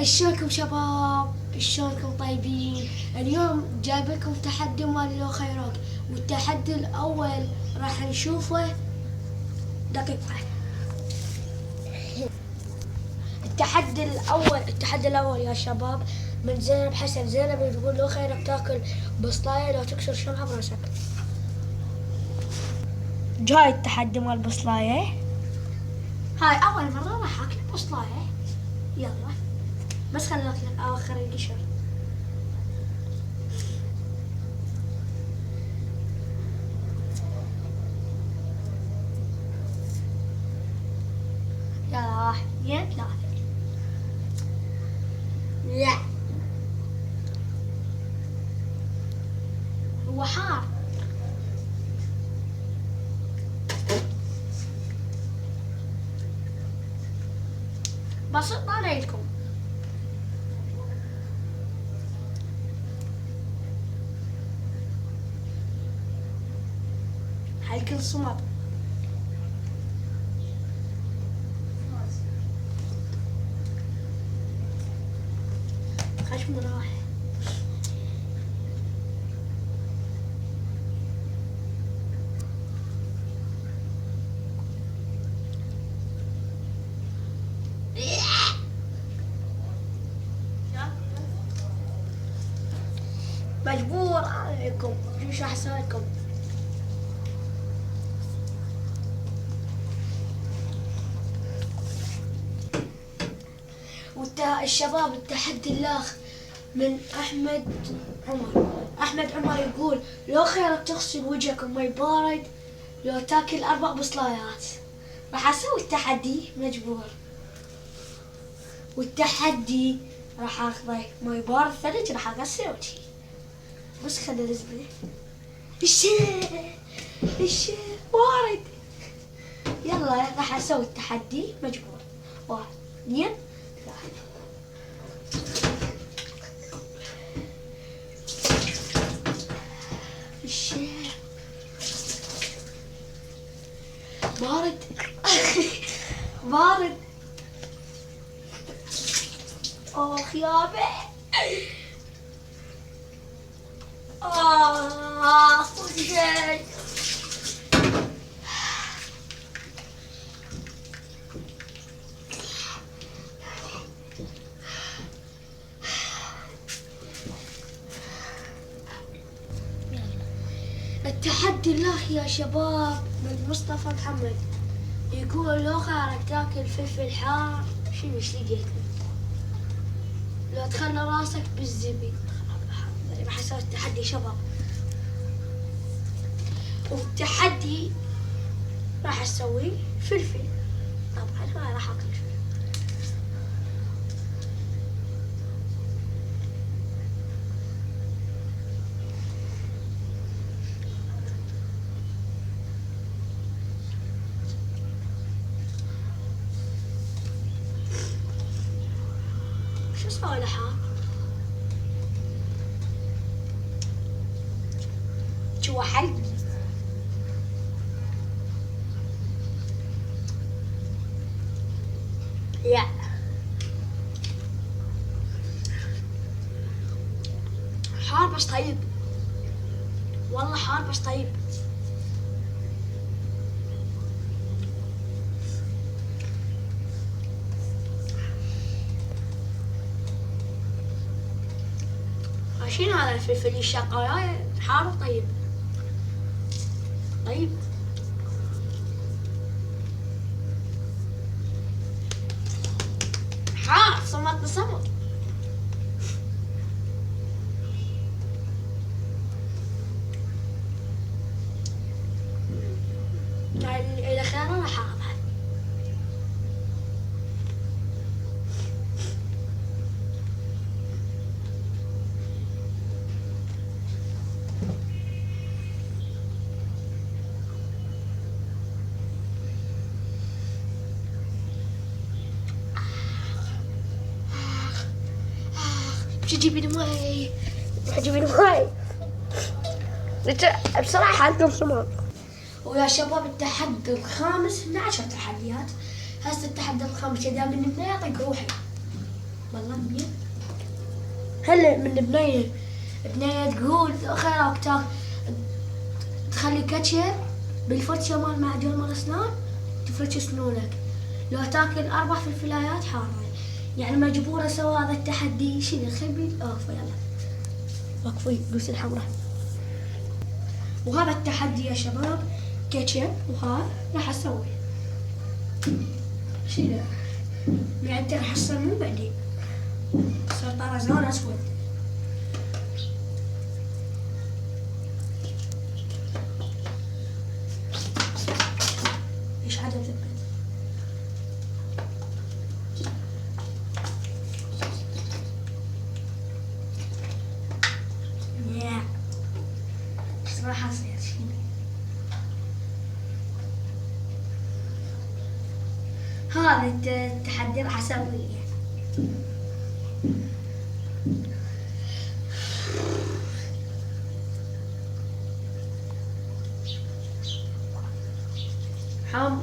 شلونكم شباب؟ شلونكم طيبين؟ اليوم جايب لكم تحدي مال لو خيروك، والتحدي الأول راح نشوفه دقيقة. التحدي الأول يا شباب من زينب حسن. زينب تقول لو خيرك تاكل بصلاية لو تكسر شمعة براسك. جاي التحدي مال بصلاية. هاي أول مرة راح أكل بصلاية. يلا بس خلينا ناكل آخر القشر. يلا واحد اثنين ثلاثة. لا هو حار. بسيط عليكم. هالكل صمت. خشم راح. مجبور عليكم، شو راح اسوي لكم؟ الشباب التحدي الاخ من احمد عمر يقول لو خيرك تغسل وجهك بمي بارد لو تاكل 4 بصلايات. راح اسوي التحدي مجبور، والتحدي راح اخذه مي بارد ثلج راح اغسل وجهي. بس خلي الزبده الشيء بارد. يلا راح اسوي التحدي مجبور. 1 2 3. الشيء بارد بارد. اخ يابا شيء. التحدي الله يا شباب من مصطفى محمد يقول لو خيرك تاكل فلفل حار شنو ايش لقيت؟ لو تخلى راسك بالزبي. راح اسوي التحدي شباب، والتحدي راح اسوي فلفل. طبعا ما راح اكل فلفل. شو اسوي له حار؟ جوا حلق. لا حار بس طيب، والله حار بس طيب. شنو هذا الفلفل الشقاية حار طيب؟ طيب حار صمت صمت. إذا خير راح أخذها. تجيبين ماي تجيبين ماي بصراحة عندهم صمام. ويا شباب التحدي الخامس من 10 تحديات. هسه التحدي الخامس إذا من 2 يعطيك روحي والله. هلا من بنية تقول خيرك تخلي كاتشب بالفرشة مال معجون مال اسنان تفرش سنونك. لو تاكل 4 فلفلايات حارة. يعني مجبورة اسوي هذا التحدي. شنو خبي اوف يلا وقفي دوسي الحمراء. وهذا التحدي يا شباب كاتشب وهذا راح اسوي شنو يعني راح اصمم بعدين صار طرزان اسود. ايش عدم ثبت ايش راح اصير شنو هذا التحدي راح اسويه. حم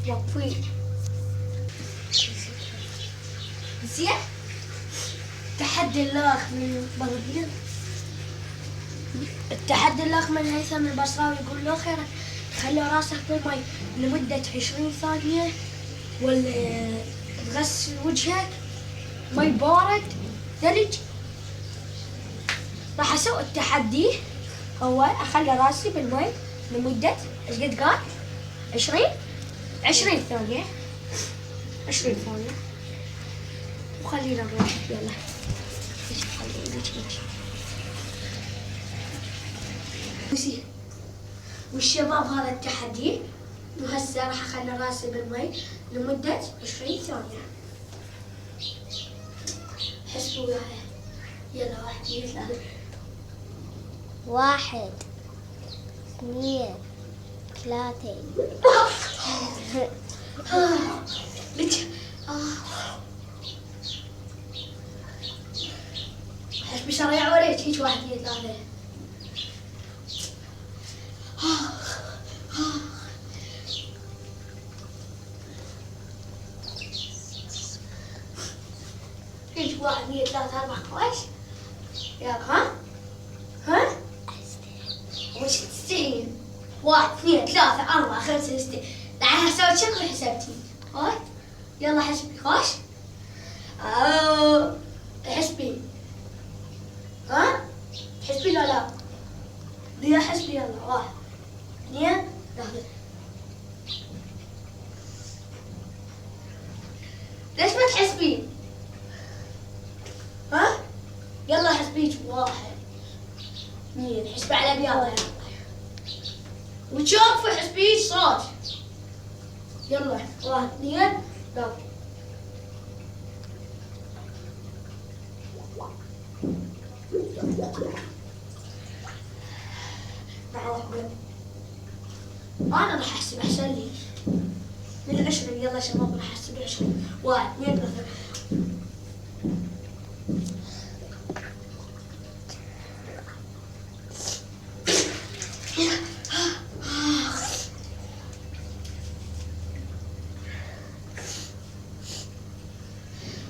وقفي زين. التحدي الاخ من بغداد. التحدي الاخ من هيثم البصراوي يقول له خيرك خلي راسك بالمي لمدة 20 ثانية ولا تغسل وجهك مي بارد ثلج. راح اسوي التحدي هو اخلي راسي بالمي لمدة ايش قد قال؟ 20 ثانية 20 ثانية وخلينا نروح يلا. والشباب هذا التحدي وهسه راح اخلي راسي بالمي لمدة 20 ثانية. حسبوا وياي يلا 1 2 3 1 2 3 حسبي سريع وريت هيك 1 2 3 هيك 1 2 3 4 5 يلا ها وش تستحين 1 2 3 4 5 6 تعال سويت شغل حسبتي هاي يلا حسبي خوش حسبي ها حسبي لا يا حسبي يلا 1 2 3 ليش ما تحسبين ها يلا حسبيك 1 2 حسبي على بياض وتشوفوا حسبيك صوت يلا 1 2 3 انا راح احسب احسن لي من 20 يلا شباب راح احسب 20 1 2 3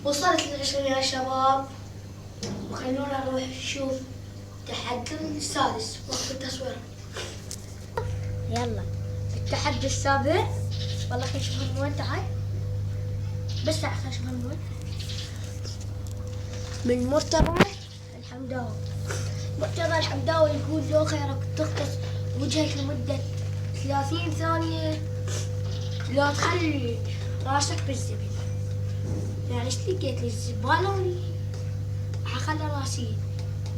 وصلت ل20 يا شباب وخلونا نروح نشوف التحدي السادس وقت التصوير. يلا التحدي السابع والله خلينا نشوف المواد تعال بس تعال خلينا نشوف المواد من مرتضى الحمداوي. مرتضى الحمداوي يقول لو خيرك تغطس وجهك لمدة 30 ثانية لا تخلي راسك بالزبل. يعني ايش لقيت لي الزبالة حخلي راسي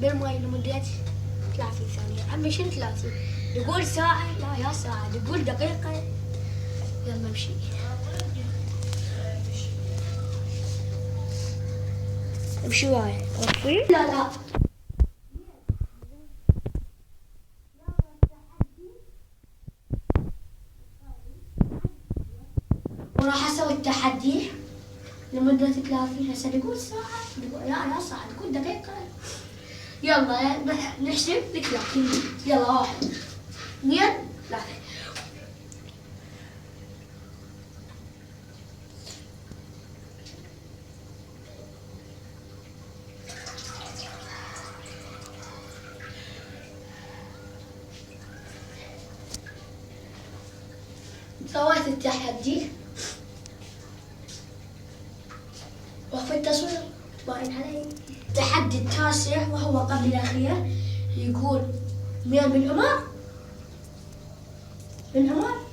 بالمي لمدة 30 ثانية. عمي شنو 30؟ تقول ساعة؟ لا يا ساعة، تقول دقيقة. يلا امشي. امشي وياي، اوكي؟ لا وراح اسوي التحدي لمدة 30. هسه تقول ساعة، تقول لا ساعة، تقول دقيقة. يلا نحسب الكلاب. يلا 1 2 3. سويت التحدي وفي التصوير باين علي. التحدي التاسع وهو قبل الأخير يقول 100 من عمر